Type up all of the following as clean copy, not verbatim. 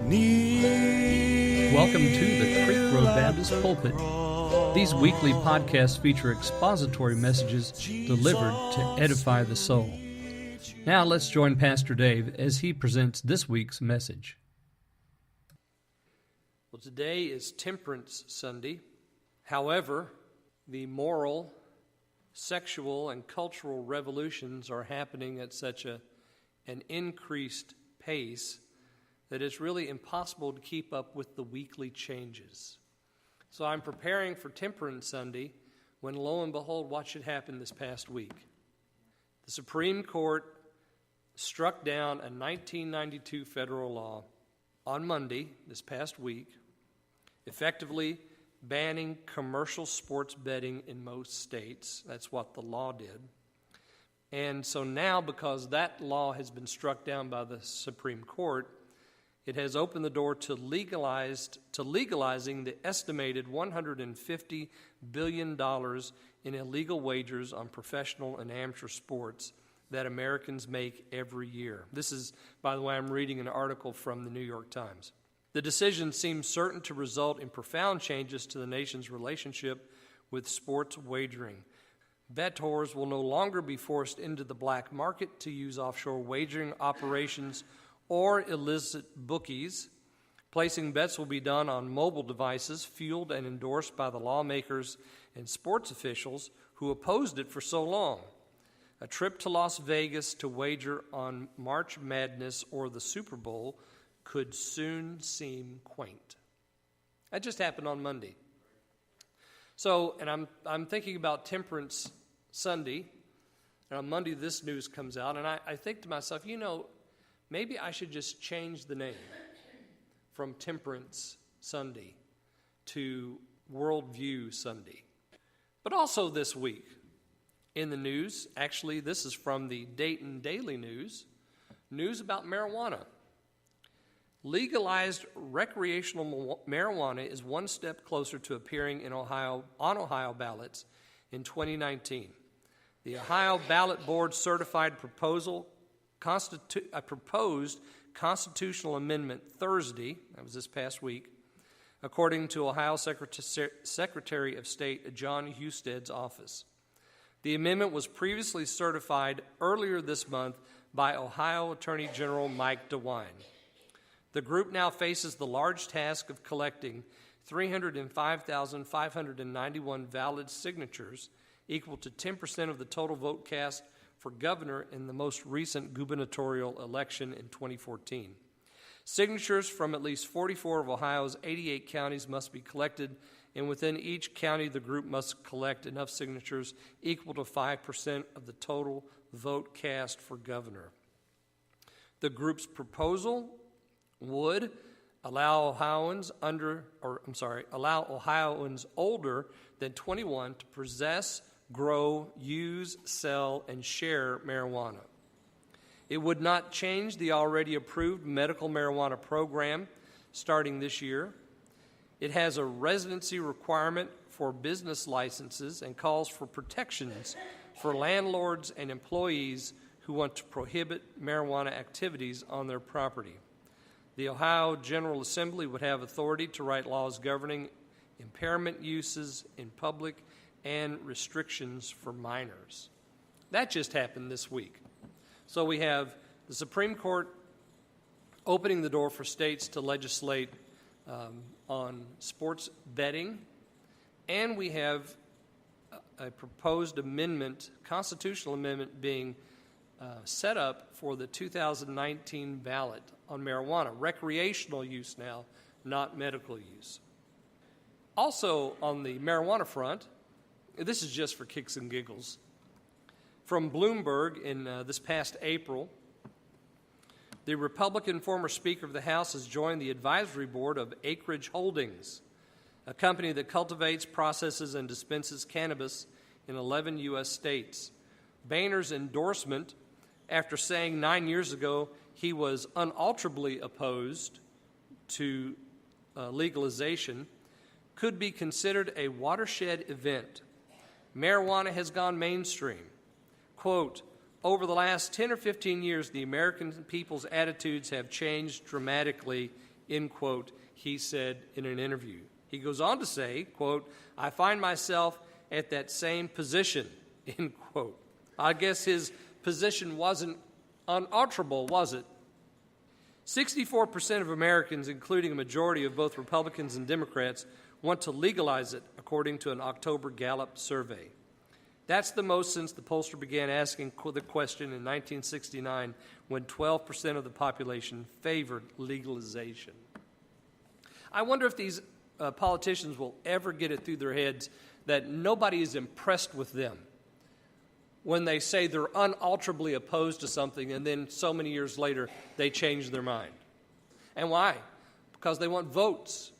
Welcome to the Creek Road Baptist Pulpit. These weekly podcasts feature expository messages delivered to edify the soul. Now let's join Pastor Dave as he presents this week's message. Well, today is Temperance Sunday. However, the moral, sexual, and cultural revolutions are happening at such an increased pace that it's really impossible to keep up with the weekly changes. So I'm preparing for Temperance Sunday when, lo and behold, what should happen this past week? The Supreme Court struck down a 1992 federal law on Monday, this past week, effectively banning commercial sports betting in most states. That's what the law did. And so now, because that law has been struck down by the Supreme Court, it has opened the door to legalizing the estimated $150 billion in illegal wagers on professional and amateur sports that Americans make every year. This is, by the way, I'm reading an article from the New York Times. The decision seems certain to result in profound changes to the nation's relationship with sports wagering. Bettors will no longer be forced into the black market to use offshore wagering operations or illicit bookies. Placing bets will be done on mobile devices fueled and endorsed by the lawmakers and sports officials who opposed it for so long. A trip to Las Vegas to wager on March Madness or the Super Bowl could soon seem quaint. That just happened on Monday. So, and I'm thinking about Temperance Sunday, and on Monday this news comes out, and I think to myself, maybe I should just change the name from Temperance Sunday to Worldview Sunday. But also this week in the news, actually this is from the Dayton Daily News about marijuana. Legalized recreational marijuana is one step closer to appearing on Ohio ballots in 2019. The Ohio Ballot Board certified a proposed constitutional amendment Thursday, that was this past week, according to Ohio Secretary of State John Husted's office. The amendment was previously certified earlier this month by Ohio Attorney General Mike DeWine. The group now faces the large task of collecting 305,591 valid signatures, equal to 10% of the total vote cast for governor in the most recent gubernatorial election in 2014. Signatures from at least 44 of Ohio's 88 counties must be collected, and within each county the group must collect enough signatures equal to 5% of the total vote cast for governor. The group's proposal would allow Ohioans older than 21 to possess, grow, use, sell, and share marijuana. It would not change the already approved medical marijuana program starting this year. It has a residency requirement for business licenses and calls for protections for landlords and employees who want to prohibit marijuana activities on their property. The Ohio General Assembly would have authority to write laws governing impairment uses in public and restrictions for minors. That just happened this week. So we have the Supreme Court opening the door for states to legislate on sports betting, and we have a proposed amendment, constitutional amendment, being set up for the 2019 ballot on marijuana, recreational use now, not medical use. Also on the marijuana front, this is just for kicks and giggles, from Bloomberg in this past April, the Republican former Speaker of the House has joined the advisory board of Acreage Holdings, a company that cultivates, processes, and dispenses cannabis in 11 U.S. states. Boehner's endorsement, after saying 9 years ago he was unalterably opposed to legalization, could be considered a watershed event. Marijuana has gone mainstream. Quote, over the last 10 or 15 years, the American people's attitudes have changed dramatically, end quote, he said in an interview. He goes on to say, quote, I find myself at that same position, end quote. I guess his position wasn't unalterable, was it? 64% of Americans, including a majority of both Republicans and Democrats, want to legalize it, according to an October Gallup survey. That's the most since the pollster began asking the question in 1969, when 12% of the population favored legalization. I wonder if these politicians will ever get it through their heads that nobody is impressed with them when they say they're unalterably opposed to something and then so many years later they change their mind. And why? Because they want votes,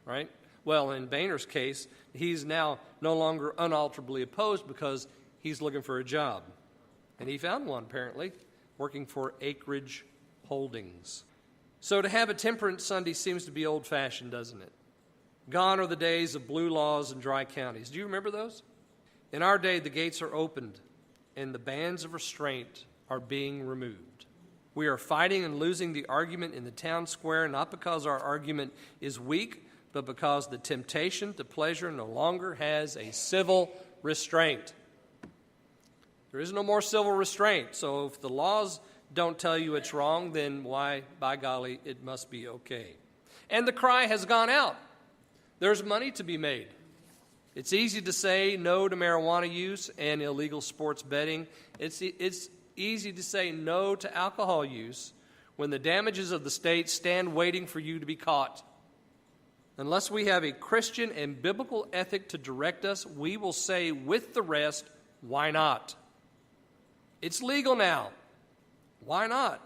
right? Well, in Boehner's case, he's now no longer unalterably opposed because he's looking for a job. And he found one, apparently, working for Acreage Holdings. So to have a Temperance Sunday seems to be old-fashioned, doesn't it? Gone are the days of blue laws and dry counties. Do you remember those? In our day, the gates are opened, and the bands of restraint are being removed. We are fighting and losing the argument in the town square, not because our argument is weak, but because the temptation to pleasure no longer has a civil restraint. There is no more civil restraint, so if the laws don't tell you it's wrong, then why, by golly, it must be okay. And the cry has gone out. There's money to be made. It's easy to say no to marijuana use and illegal sports betting. It's easy to say no to alcohol use when the damages of the state stand waiting for you to be caught. Unless we have a Christian and biblical ethic to direct us, we will say with the rest, why not? It's legal now. Why not?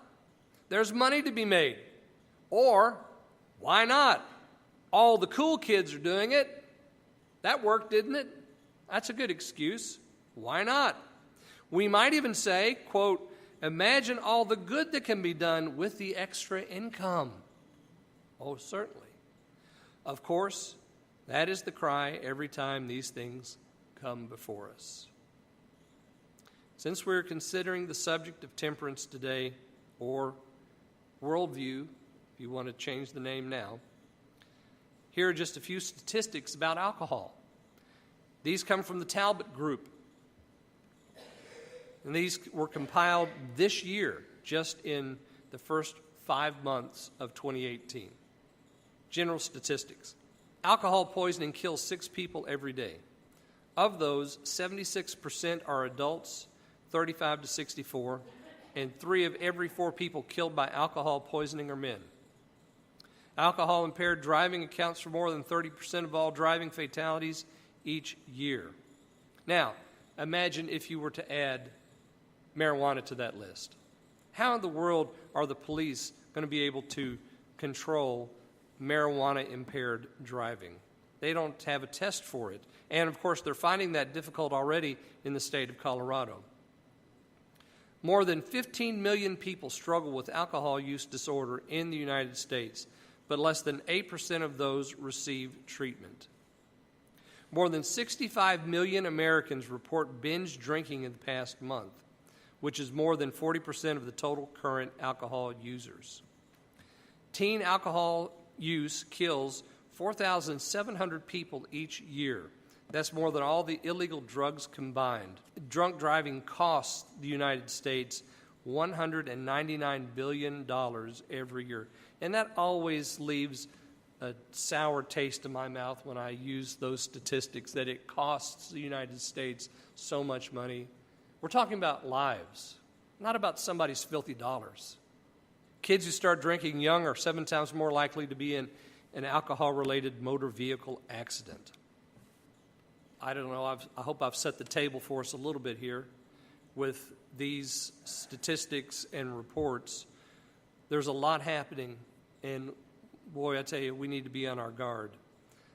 There's money to be made. Or, why not? All the cool kids are doing it. That worked, didn't it? That's a good excuse. Why not? We might even say, quote, imagine all the good that can be done with the extra income. Oh, certainly. Of course, that is the cry every time these things come before us. Since we're considering the subject of temperance today, or worldview, if you want to change the name now, here are just a few statistics about alcohol. These come from the Talbot Group. And these were compiled this year, just in the first 5 months of 2018. General statistics. Alcohol poisoning kills 6 people every day. Of those, 76% are adults, 35 to 64, and 3 of every 4 people killed by alcohol poisoning are men. Alcohol-impaired driving accounts for more than 30% of all driving fatalities each year. Now, imagine if you were to add marijuana to that list. How in the world are the police going to be able to control marijuana-impaired driving? They don't have a test for it. And, of course, they're finding that difficult already in the state of Colorado. More than 15 million people struggle with alcohol use disorder in the United States, but less than 8% of those receive treatment. More than 65 million Americans report binge drinking in the past month, which is more than 40% of the total current alcohol users. Teen alcohol use kills 4,700 people each year. That's more than all the illegal drugs combined. Drunk driving costs the United States $199 billion every year. And that always leaves a sour taste in my mouth when I use those statistics, that it costs the United States so much money. We're talking about lives, not about somebody's filthy dollars. Kids who start drinking young are 7 times more likely to be in an alcohol-related motor vehicle accident. I don't know, I hope I've set the table for us a little bit here with these statistics and reports. There's a lot happening, and boy, I tell you, we need to be on our guard.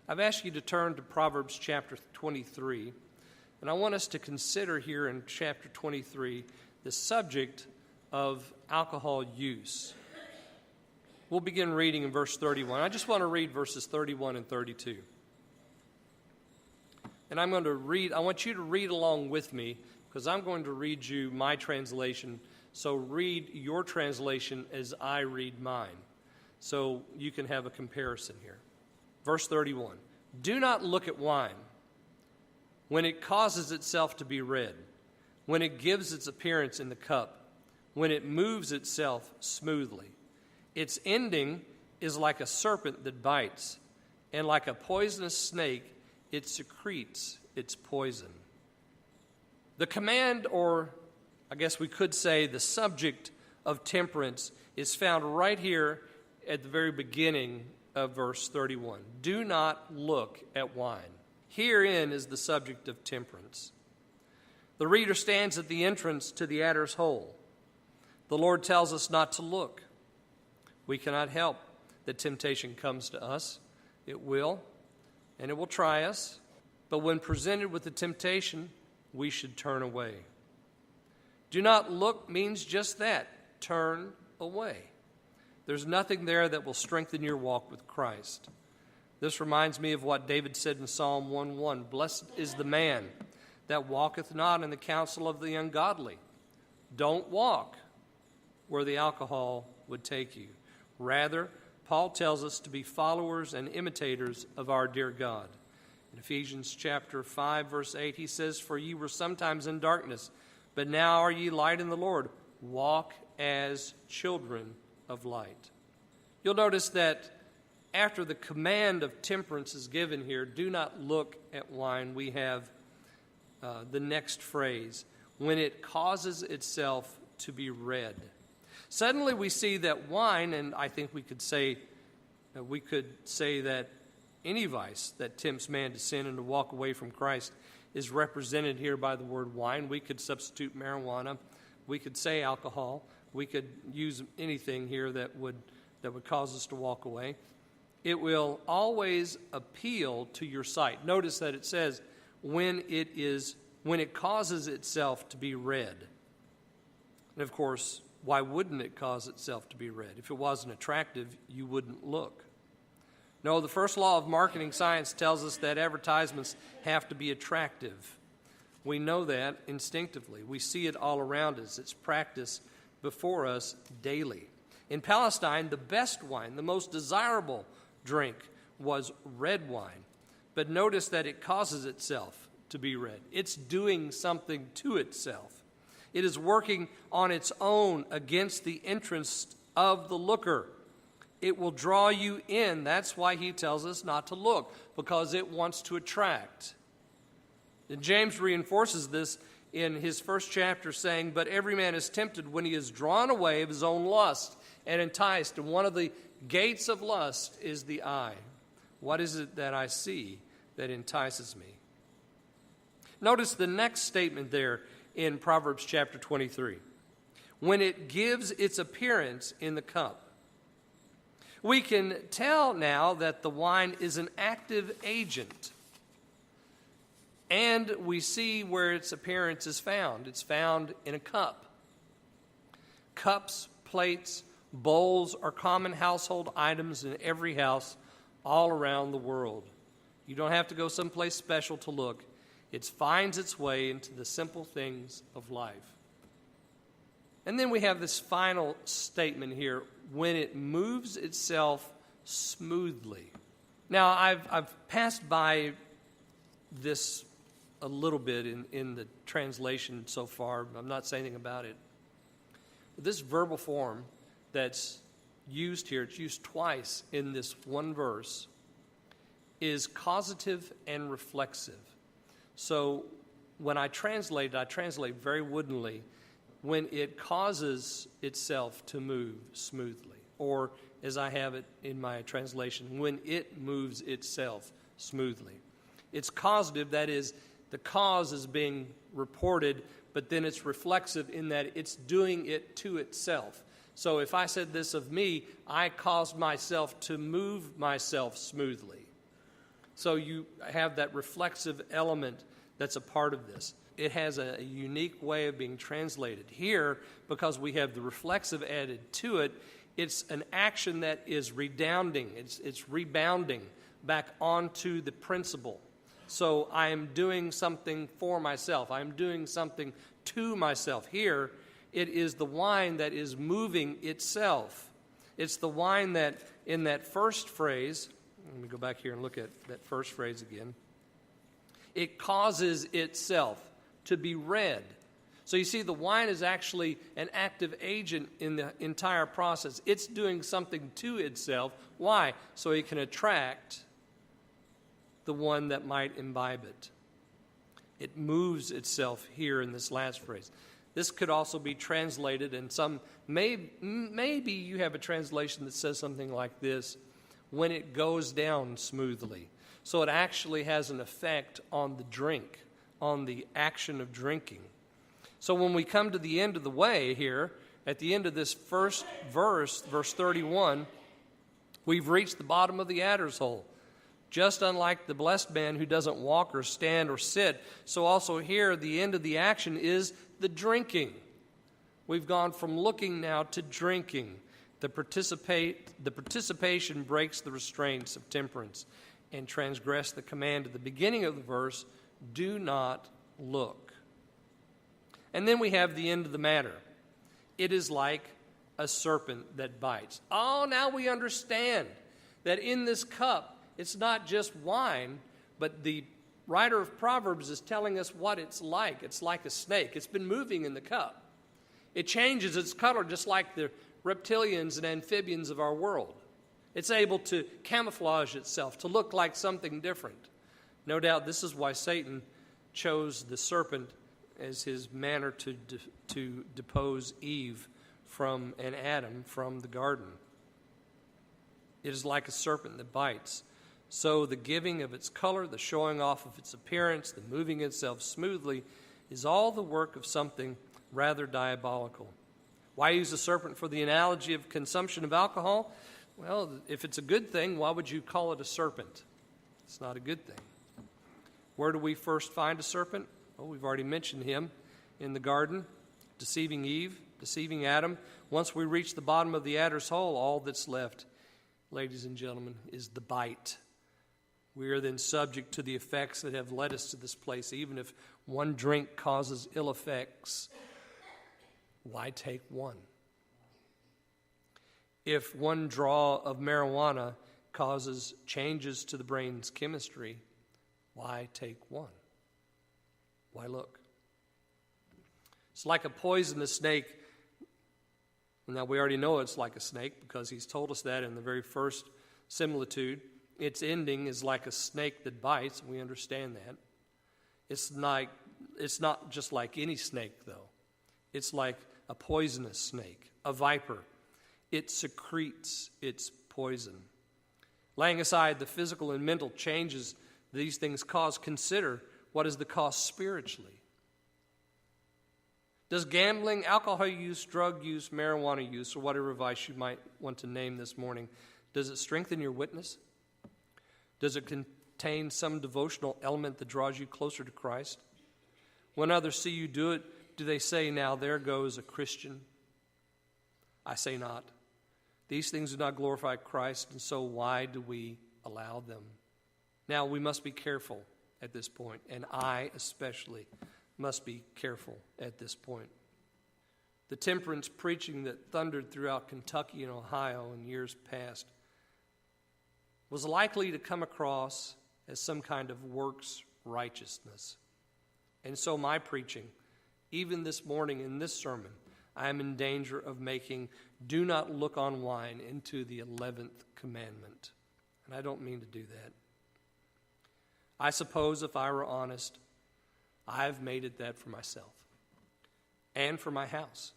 I've asked you to turn to Proverbs chapter 23, and I want us to consider here in chapter 23 the subject of alcohol use. We'll begin reading in verse 31. I just want to read verses 31 and 32. And I'm going to read, I want you to read along with me, because I'm going to read you my translation. So read your translation as I read mine. so you can have a comparison here. Verse 31, do not look at wine when it causes itself to be red, when it gives its appearance in the cup, when it moves itself smoothly. Its ending is like a serpent that bites, and like a poisonous snake, it secretes its poison. The command, or I guess we could say the subject of temperance, is found right here at the very beginning of verse 31. Do not look at wine. Herein is the subject of temperance. The reader stands at the entrance to the adder's hole. The Lord tells us not to look. We cannot help that temptation comes to us. It will, and it will try us. But when presented with the temptation, we should turn away. Do not look means just that, turn away. There's nothing there that will strengthen your walk with Christ. This reminds me of what David said in Psalm 1:1. Blessed is the man that walketh not in the counsel of the ungodly. Don't walk where the alcohol would take you. Rather, Paul tells us to be followers and imitators of our dear God. In Ephesians chapter 5, verse 8, he says, for ye were sometimes in darkness, but now are ye light in the Lord. Walk as children of light. You'll notice that after the command of temperance is given here, do not look at wine, we have the next phrase, when it causes itself to be red. Suddenly we see that wine, and I think we could say that any vice that tempts man to sin and to walk away from Christ is represented here by the word wine. We could substitute marijuana. We could say alcohol. We could use anything here that would cause us to walk away. It will always appeal to your sight. Notice that it says when it causes itself to be red. And of course, why wouldn't it cause itself to be red? If it wasn't attractive, you wouldn't look. No, the first law of marketing science tells us that advertisements have to be attractive. We know that instinctively. We see it all around us. It's practiced before us daily. In Palestine, the best wine, the most desirable drink, was red wine. But notice that it causes itself to be red. It's doing something to itself. It is working on its own against the interest of the looker. It will draw you in. That's why he tells us not to look, because it wants to attract. And James reinforces this in his first chapter, saying, but every man is tempted when he is drawn away of his own lust and enticed. And one of the gates of lust is the eye. What is it that I see that entices me? Notice the next statement there in Proverbs chapter 23. When it gives its appearance in the cup. We can tell now that the wine is an active agent. And we see where its appearance is found. It's found in a cup. Cups, plates, bowls are common household items in every house all around the world. You don't have to go someplace special to look. It finds its way into the simple things of life. And then we have this final statement here, when it moves itself smoothly. Now, I've passed by this a little bit in the translation so far. I'm not saying anything about it. But this verbal form that's used here, it's used twice in this one verse, is causative and reflexive. So when I translate very woodenly, when it causes itself to move smoothly, or as I have it in my translation, when it moves itself smoothly. It's causative, that is, the cause is being reported, but then it's reflexive in that it's doing it to itself. So if I said this of me, I caused myself to move myself smoothly. So you have that reflexive element that's a part of this. It has a unique way of being translated. Here, because we have the reflexive added to it, it's an action that is redounding. It's rebounding back onto the principle. So I am doing something for myself. I'm doing something to myself. Here, it is the wine that is moving itself. It's the wine that in that first phrase, let me go back here and look at that first phrase again. It causes itself to be red. So you see, the wine is actually an active agent in the entire process. It's doing something to itself. Why? So it can attract the one that might imbibe it. It moves itself here in this last phrase. This could also be translated, and maybe you have a translation that says something like this, when it goes down smoothly. So it actually has an effect on the drink, on the action of drinking. So when we come to the end of the way here, at the end of this first verse, verse 31, we've reached the bottom of the adder's hole. Just unlike the blessed man who doesn't walk or stand or sit, so also here the end of the action is the drinking. We've gone from looking now to drinking. The participation breaks the restraints of temperance and transgress the command at the beginning of the verse, do not look. And then we have the end of the matter. It is like a serpent that bites. Oh, now we understand that in this cup, it's not just wine, but the writer of Proverbs is telling us what it's like. It's like a snake. It's been moving in the cup. It changes its color just like the reptilians and amphibians of our world. It's able to camouflage itself, to look like something different. No doubt this is why Satan chose the serpent as his manner to depose Eve and Adam from the garden. It is like a serpent that bites. So the giving of its color, the showing off of its appearance, the moving itself smoothly, is all the work of something rather diabolical. Why use the serpent for the analogy of consumption of alcohol? Well, if it's a good thing, why would you call it a serpent? It's not a good thing. Where do we first find a serpent? Well, we've already mentioned him in the garden, deceiving Eve, deceiving Adam. Once we reach the bottom of the adder's hole, all that's left, ladies and gentlemen, is the bite. We are then subject to the effects that have led us to this place. Even if one drink causes ill effects, why take one? If one draw of marijuana causes changes to the brain's chemistry, why take one? Why look? It's like a poisonous snake. Now, we already know it's like a snake because he's told us that in the very first similitude. Its ending is like a snake that bites. We understand that. It's not just like any snake, though. It's like a poisonous snake, a viper. It secretes its poison. Laying aside the physical and mental changes these things cause, consider what is the cost spiritually. Does gambling, alcohol use, drug use, marijuana use, or whatever vice you might want to name this morning, does it strengthen your witness? Does it contain some devotional element that draws you closer to Christ? When others see you do it, do they say, now there goes a Christian? I say not. These things do not glorify Christ, and so why do we allow them? Now, we must be careful at this point, and I especially must be careful at this point. The temperance preaching that thundered throughout Kentucky and Ohio in years past was likely to come across as some kind of works righteousness. And so my preaching, even this morning in this sermon, I am in danger of making do not look on wine into the 11th commandment. And I don't mean to do that. I suppose if I were honest, I've made it that for myself and for my house.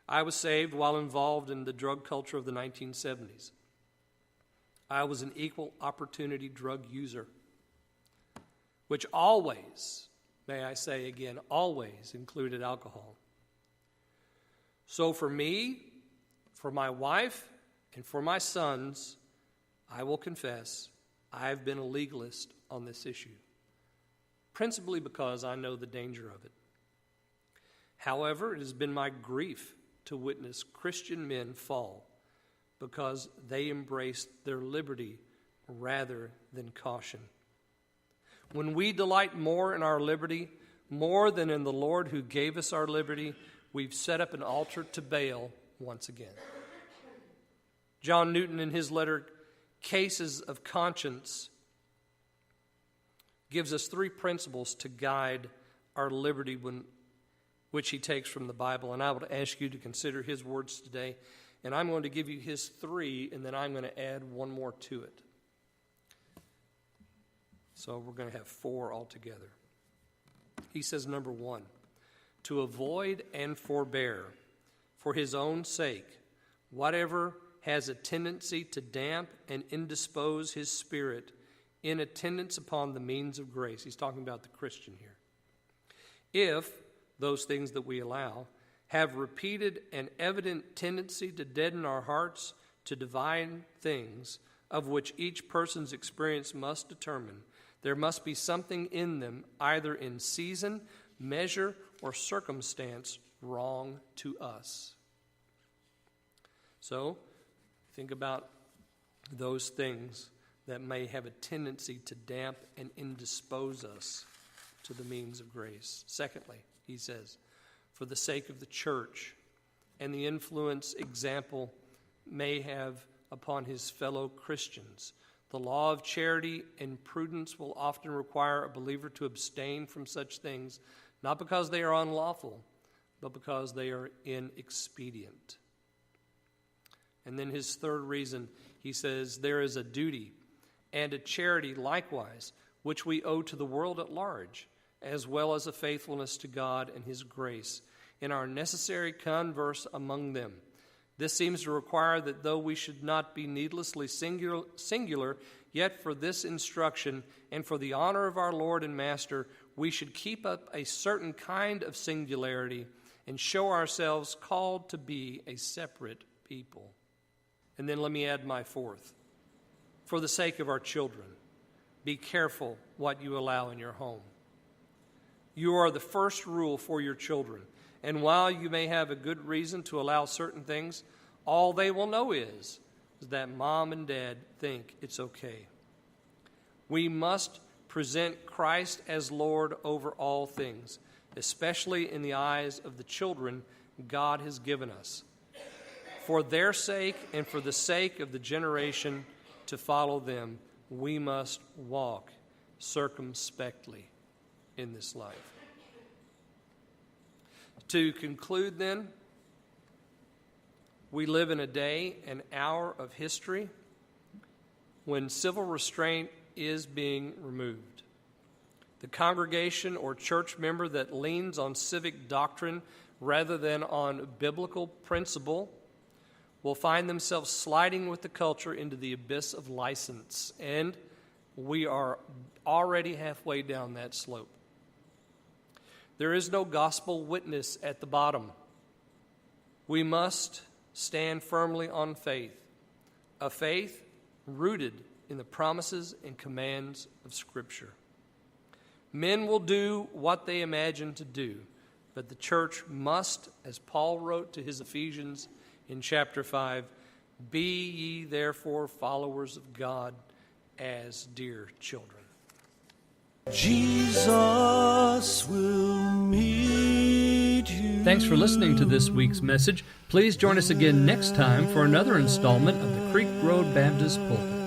I was saved while involved in the drug culture of the 1970s. I was an equal opportunity drug user, which always, may I say again, always included alcohol. So for me, for my wife, and for my sons, I will confess I've been a legalist on this issue, principally because I know the danger of it. However, it has been my grief to witness Christian men fall because they embraced their liberty rather than caution. When we delight more in our liberty, more than in the Lord who gave us our liberty, we've set up an altar to Baal once again. John Newton, in his letter, Cases of Conscience, gives us 3 principles to guide our liberty, which he takes from the Bible. And I would ask you to consider his words today. And I'm going to give you his 3, and then I'm going to add 1 more to it. So we're going to have 4 altogether. He says, number 1, to avoid and forbear, for his own sake, whatever has a tendency to damp and indispose his spirit in attendance upon the means of grace. He's talking about the Christian here. If those things that we allow have repeated and evident tendency to deaden our hearts to divine things, of which each person's experience must determine, there must be something in them, either in season, measure, or circumstance, wrong to us. So, think about those things that may have a tendency to damp and indispose us to the means of grace. Secondly, he says, for the sake of the church and the influence example may have upon his fellow Christians, the law of charity and prudence will often require a believer to abstain from such things, not because they are unlawful, but because they are inexpedient. And then his third reason, he says, there is a duty and a charity likewise, which we owe to the world at large, as well as a faithfulness to God and his grace in our necessary converse among them. This seems to require that though we should not be needlessly singular, yet for this instruction and for the honor of our Lord and Master, we should keep up a certain kind of singularity and show ourselves called to be a separate people. And then let me add my 4th. For the sake of our children, be careful what you allow in your home. You are the first rule for your children. And while you may have a good reason to allow certain things, all they will know is that mom and dad think it's okay. We must present Christ as Lord over all things, especially in the eyes of the children God has given us. For their sake and for the sake of the generation to follow them, we must walk circumspectly in this life. To conclude then, we live in a day, an hour of history when civil restraint is being removed. The congregation or church member that leans on civic doctrine rather than on biblical principle will find themselves sliding with the culture into the abyss of license, and we are already halfway down that slope. There is no gospel witness at the bottom. We must stand firmly on faith, a faith rooted in the promises and commands of Scripture. Men will do what they imagine to do, but the church must, as Paul wrote to his Ephesians in chapter 5, be ye therefore followers of God as dear children. Jesus will meet you. Thanks for listening to this week's message. Please join us again next time for another installment of the Creek Road Baptist Pulpit.